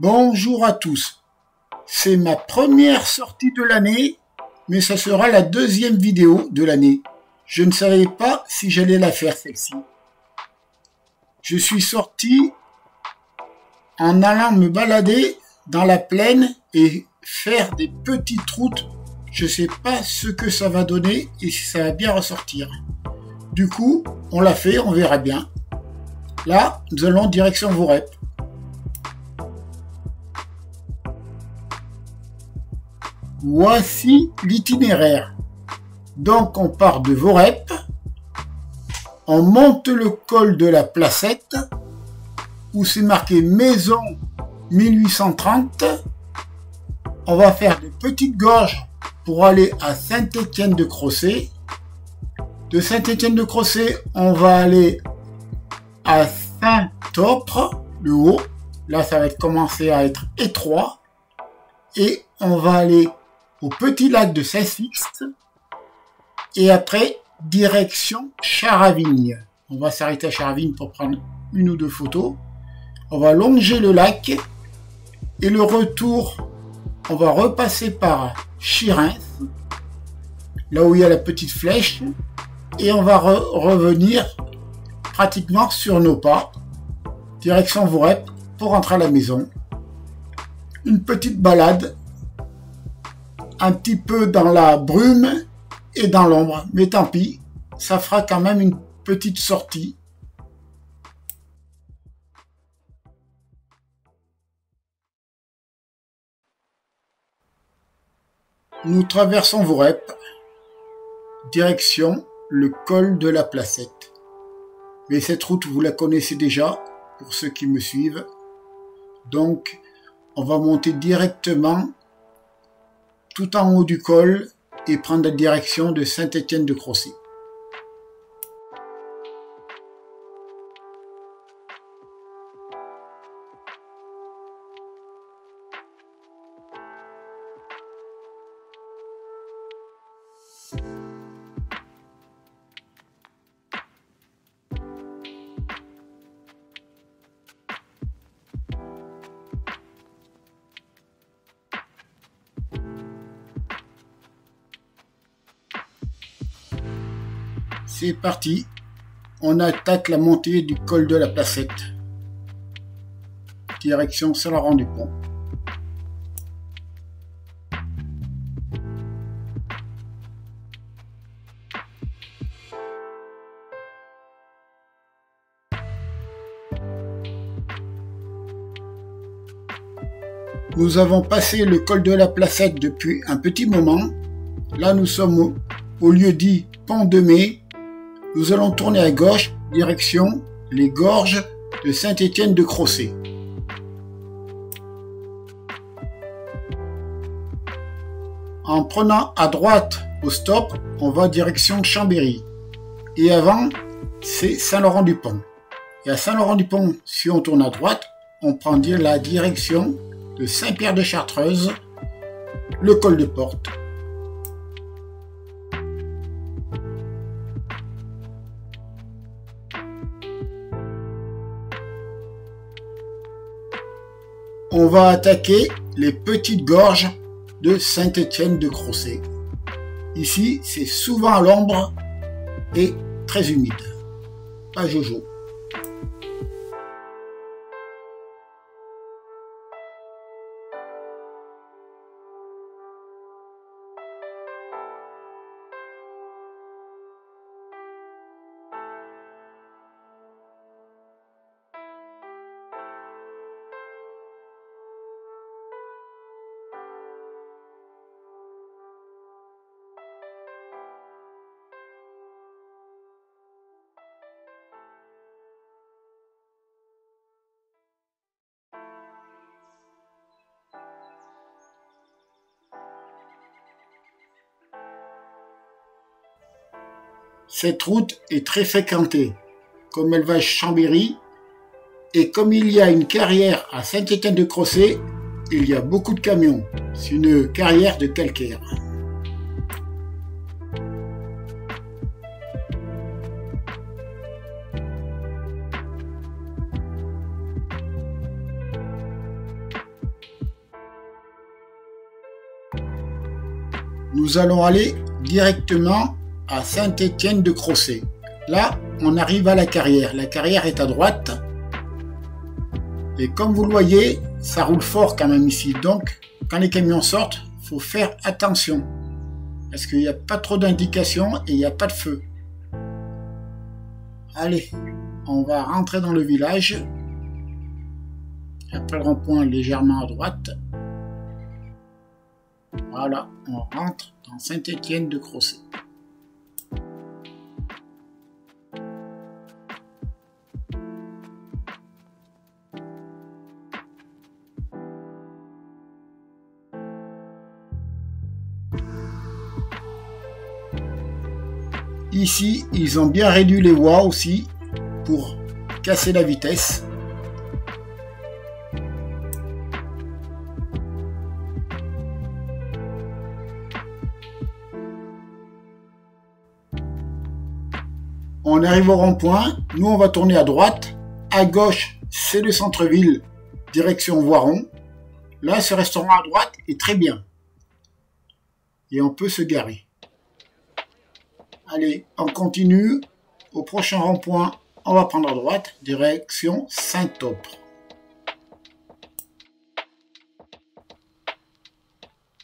Bonjour à tous, c'est ma première sortie de l'année, mais ça sera la deuxième vidéo de l'année. Je ne savais pas si j'allais la faire celle-ci. Je suis sorti en allant me balader dans la plaine et faire des petites routes. Je ne sais pas ce que ça va donner et si ça va bien ressortir. Du coup, on l'a fait, on verra bien. Là, nous allons direction Voreppe. Voici l'itinéraire. Donc on part de Voreppe, on monte le col de la Placette, où c'est marqué Maison 1830. On va faire des petites gorges pour aller à Saint-Étienne-de-Crossé. De Saint-Étienne-de-Crossé, on va aller à Saint-Opre, le haut. Là, ça va commencer à être étroit. Et on va aller au petit lac de Saint-Sixte. Et après, direction Charavigne. On va s'arrêter à Charavigne pour prendre une ou deux photos. On va longer le lac. Et le retour, on va repasser par Chirins, là où il y a la petite flèche. Et on va revenir pratiquement sur nos pas, direction Voreppe, pour rentrer à la maison. Une petite balade, un petit peu dans la brume et dans l'ombre, mais tant pis, ça fera quand même une petite sortie. Nous traversons Voreppe, direction le col de la Placette. Mais cette route, vous la connaissez déjà, pour ceux qui me suivent. Donc, on va monter directement tout en haut du col et prendre la direction de Saint-Étienne-de-Crossé. C'est parti, on attaque la montée du col de la Placette. Direction Saint-Laurent-du-Pont. Nous avons passé le col de la Placette depuis un petit moment. Là, nous sommes au lieu dit Pont de Mai. Nous allons tourner à gauche, direction les gorges de Saint-Étienne-de-Crossé. En prenant à droite au stop, on va direction Chambéry. Et avant, c'est Saint-Laurent-du-Pont. Et à Saint-Laurent-du-Pont, si on tourne à droite, on prend la direction de Saint-Pierre-de-Chartreuse, le col de Porte. On va attaquer les petites gorges de Saint-Étienne-de-Crossé. Ici, c'est souvent à l'ombre et très humide. Pas jojo. Cette route est très fréquentée, comme elle va à Chambéry, et comme il y a une carrière à Saint-Étienne-de-Crossé, il y a beaucoup de camions. C'est une carrière de calcaire. nous allons aller directement à Saint-Étienne-de-Crossé. Là, on arrive à la carrière. La carrière est à droite. Et comme vous le voyez, ça roule fort quand même ici. Donc, quand les camions sortent, il faut faire attention. Parce qu'il n'y a pas trop d'indications et il n'y a pas de feu. Allez, on va rentrer dans le village. Après le rond-point légèrement à droite. Voilà, on rentre dans Saint-Étienne-de-Crossé. Ici, ils ont bien réduit les voies aussi pour casser la vitesse. On arrive au rond-point, nous on va tourner à droite, à gauche c'est le centre-ville, direction Voiron. Là ce restaurant à droite est très bien et on peut se garer. Allez, on continue, au prochain rond-point on va prendre à droite, direction Saint-Opre.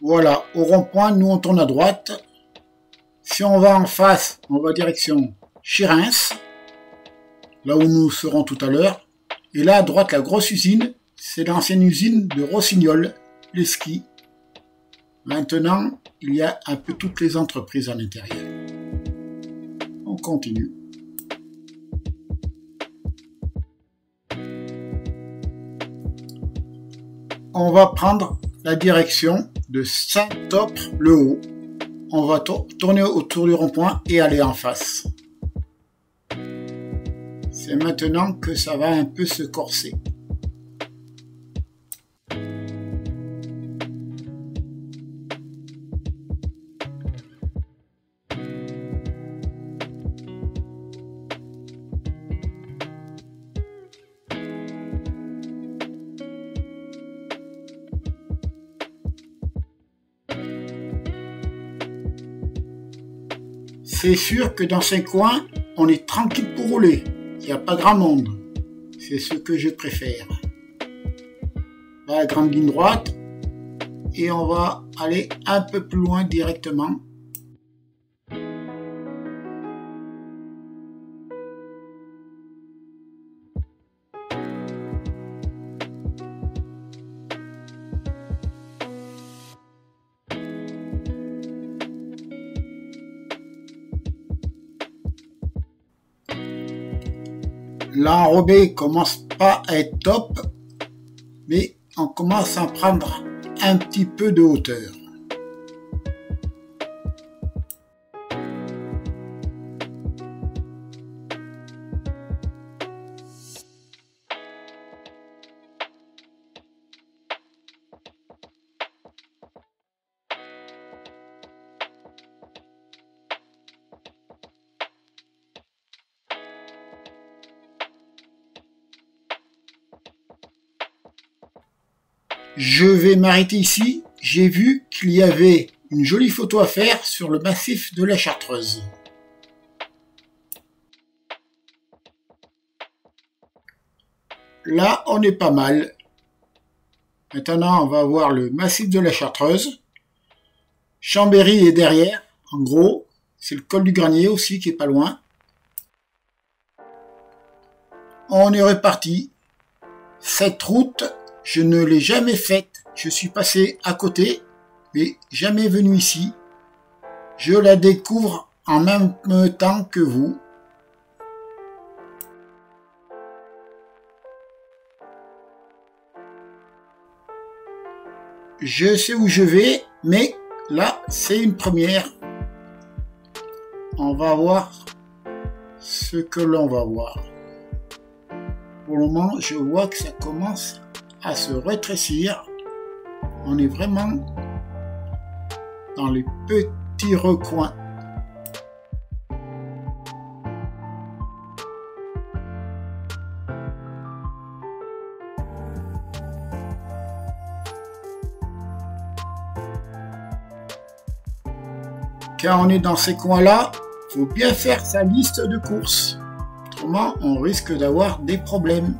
Voilà, au rond-point nous on tourne à droite, si on va en face on va direction Chirens, là où nous serons tout à l'heure. Et là à droite, la grosse usine, c'est l'ancienne usine de Rossignol, les skis. Maintenant, il y a un peu toutes les entreprises à l'intérieur. On continue. On va prendre la direction de Saint-Opre-le-Haut. On va tourner autour du rond-point et aller en face. C'est maintenant que ça va un peu se corser. C'est sûr que dans ces coins, on est tranquille pour rouler. Il n'y a pas grand monde. C'est ce que je préfère. Là, la grande ligne droite. Et on va aller un peu plus loin directement. L'enrobé commence pas à être top, mais on commence à prendre un petit peu de hauteur. Je vais m'arrêter ici. J'ai vu qu'il y avait une jolie photo à faire sur le massif de la Chartreuse. Là, on est pas mal. Maintenant, on va voir le massif de la Chartreuse. Chambéry est derrière, en gros. C'est le col du Granier aussi qui est pas loin. On est reparti. Cette route, je ne l'ai jamais faite. Je suis passé à côté, mais jamais venu ici. Je la découvre en même temps que vous. Je sais où je vais, mais là, c'est une première. On va voir ce que l'on va voir. Pour le moment, je vois que ça commence à se rétrécir. On est vraiment dans les petits recoins. Quand on est dans ces coins-là, il faut bien faire sa liste de courses. Autrement, on risque d'avoir des problèmes.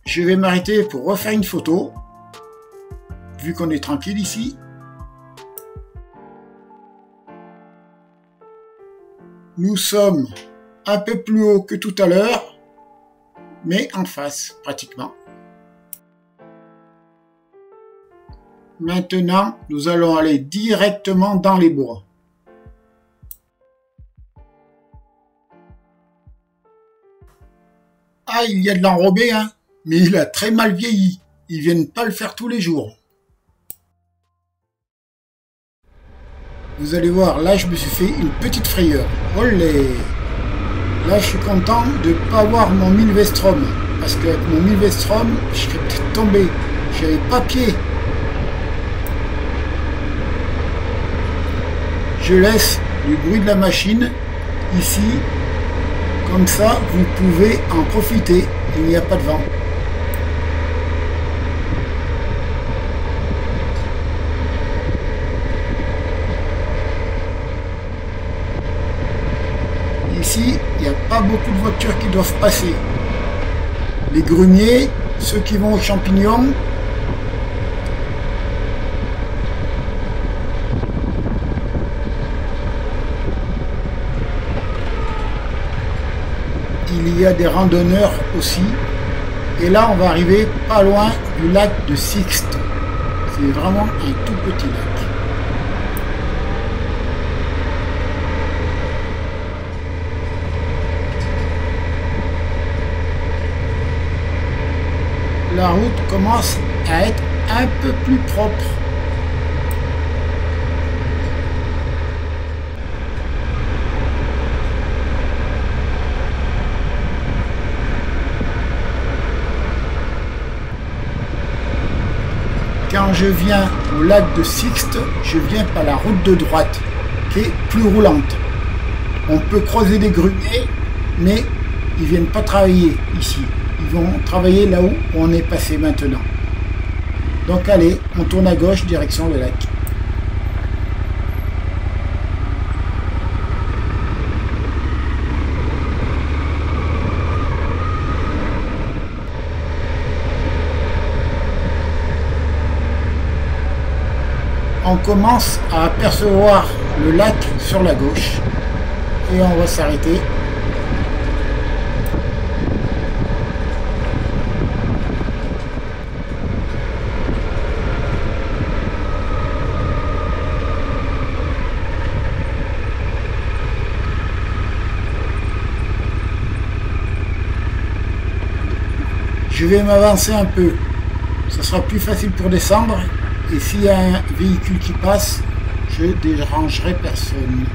Je vais m'arrêter pour refaire une photo, vu qu'on est tranquille ici. Nous sommes un peu plus haut que tout à l'heure, mais en face, pratiquement. Maintenant, nous allons aller directement dans les bois. Ah, il y a de l'enrobé, hein, mais il a très mal vieilli. Ils viennent pas le faire tous les jours. Vous allez voir, là je me suis fait une petite frayeur. Olé! Là je suis content de ne pas avoir mon Milvestrom. Parce qu'avec mon Milvestrom, je serais peut-être tombé. J'avais pas pied. Je laisse le bruit de la machine ici. Comme ça, vous pouvez en profiter. Il n'y a pas de vent. Ici, il n'y a pas beaucoup de voitures qui doivent passer. Les grumiers, ceux qui vont aux champignons, il y a des randonneurs aussi. Et là, on va arriver pas loin du lac de Sixte. C'est vraiment un tout petit lac. La route commence à être un peu plus propre. Quand je viens au lac de Sixte, je viens par la route de droite, qui est plus roulante. On peut croiser des grumiers, mais ils viennent pas travailler ici. Ils vont travailler là où on est passé maintenant. Donc allez, on tourne à gauche, direction le lac. On commence à apercevoir le lac sur la gauche et on va s'arrêter. Je vais m'avancer un peu, ça sera plus facile pour descendre. Et s'il y a un véhicule qui passe, je ne dérangerai personne.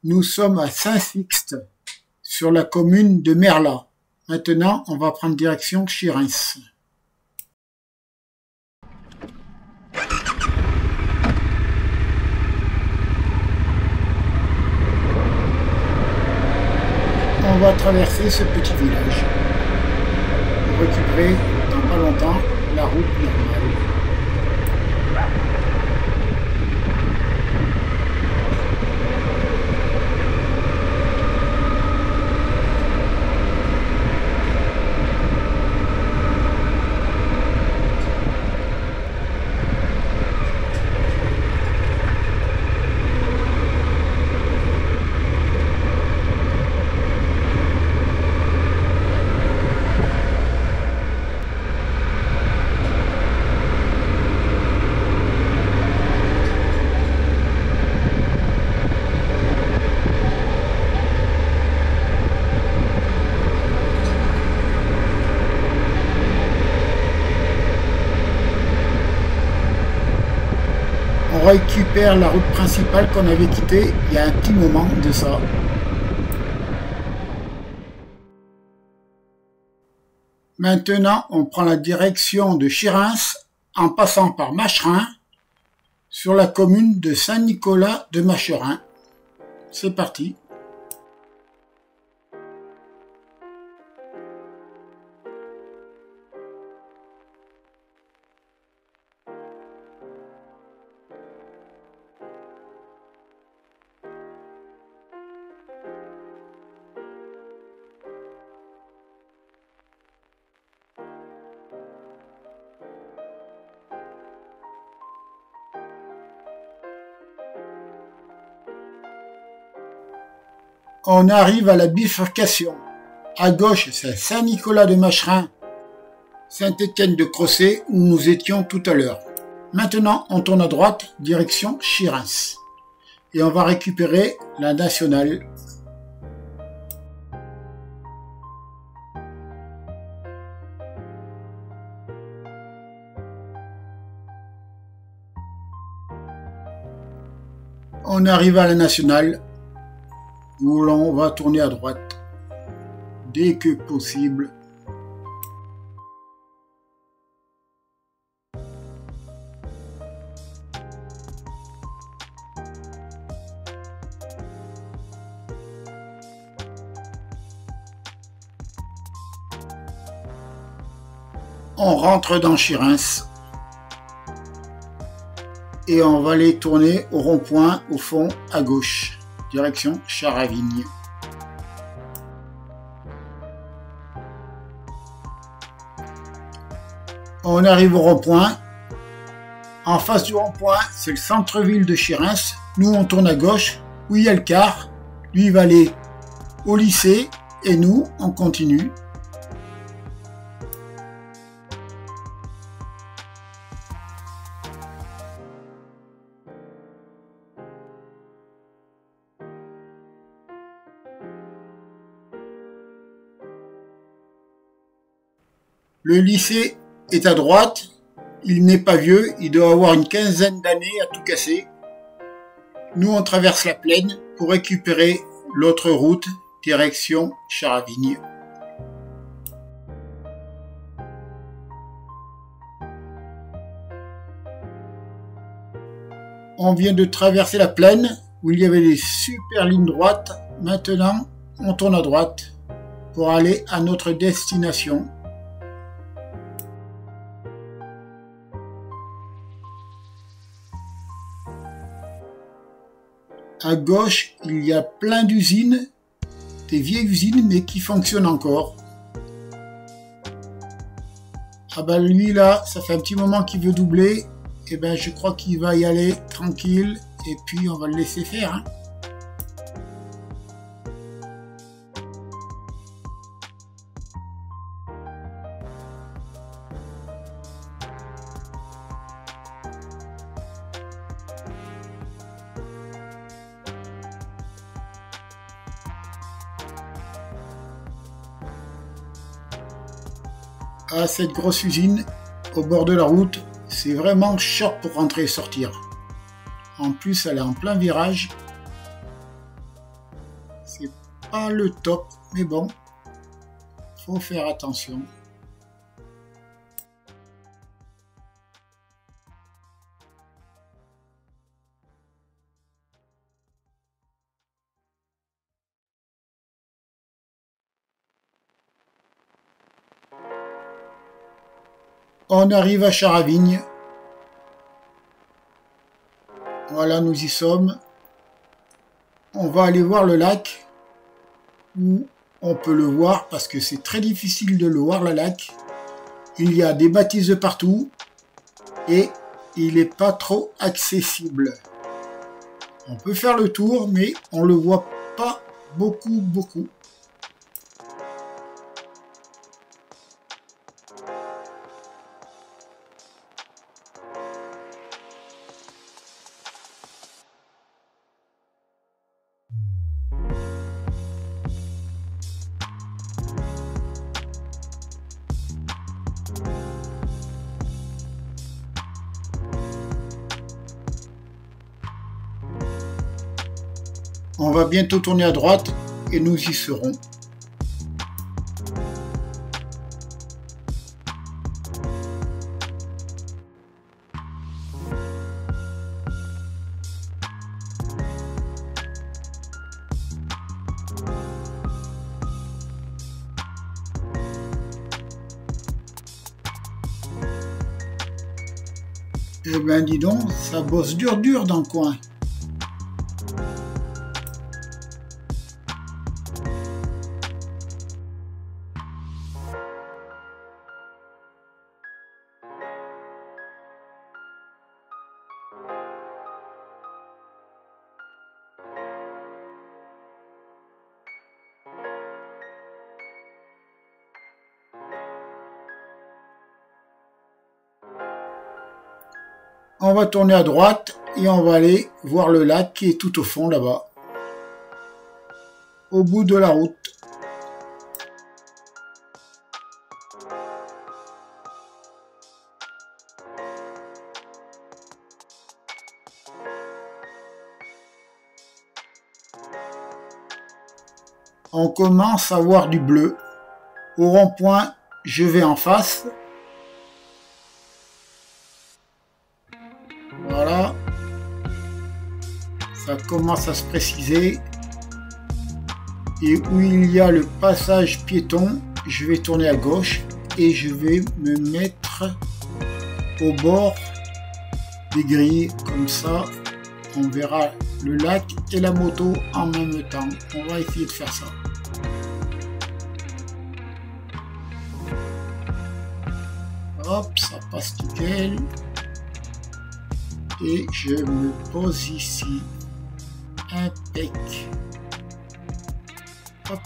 Nous sommes à Saint-Sixte, sur la commune de Merlat. Maintenant, on va prendre direction Chirens. On va traverser ce petit village pour récupérer dans pas longtemps la route normale. On récupère la route principale qu'on avait quittée il y a un petit moment de ça. Maintenant, on prend la direction de Chirins en passant par Macherin sur la commune de Saint-Nicolas de Macherin. C'est parti. On arrive à la bifurcation. À gauche, c'est Saint-Nicolas de Macherin, Saint-Étienne de Crozet, où nous étions tout à l'heure. Maintenant, on tourne à droite, direction Chirins. Et on va récupérer la nationale. On arrive à la nationale, où l'on va tourner à droite dès que possible. On rentre dans Chirins et on va aller tourner au rond-point au fond à gauche. Direction Charavigne. On arrive au rond-point. En face du rond-point, c'est le centre-ville de Chirins. Nous, on tourne à gauche, où il y a le car. Lui, il va aller au lycée. Et nous, on continue. Le lycée est à droite, il n'est pas vieux, il doit avoir une quinzaine d'années à tout casser. Nous, on traverse la plaine pour récupérer l'autre route, direction Charavigne. On vient de traverser la plaine où il y avait des super lignes droites. Maintenant, on tourne à droite pour aller à notre destination. À gauche, il y a plein d'usines, des vieilles usines, mais qui fonctionnent encore. Ah ben lui là, ça fait un petit moment qu'il veut doubler. Et ben je crois qu'il va y aller tranquille. Et puis on va le laisser faire. Hein. À cette grosse usine au bord de la route, c'est vraiment short pour rentrer et sortir. En plus, elle est en plein virage. C'est pas le top, mais bon, faut faire attention. On arrive à Charavigne. Voilà, nous y sommes. On va aller voir le lac, où on peut le voir parce que c'est très difficile de le voir, le lac. Il y a des bâtisses de partout et il n'est pas trop accessible. On peut faire le tour, mais on le voit pas beaucoup. On va bientôt tourner à droite et nous y serons. Eh ben dis donc, ça bosse dur dans le coin. On va tourner à droite et on va aller voir le lac qui est tout au fond là-bas, au bout de la route. On commence à voir du bleu. Au rond-point, je vais en face. Voilà, ça commence à se préciser. Et où il y a le passage piéton, je vais tourner à gauche et je vais me mettre au bord des grilles. Comme ça, on verra le lac et la moto en même temps. On va essayer de faire ça. Hop, ça passe nickel. Et je me pose ici. Impec. Hop.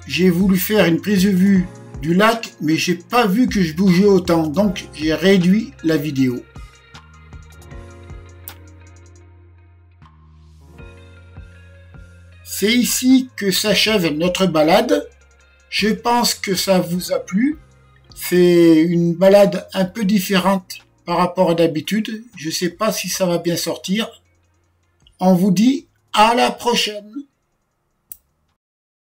J'ai voulu faire une prise de vue du lac, mais j'ai pas vu que je bougeais autant, donc j'ai réduit la vidéo. C'est ici que s'achève notre balade. Je pense que ça vous a plu. C'est une balade un peu différente par rapport à d'habitude. Je ne sais pas si ça va bien sortir. On vous dit à la prochaine.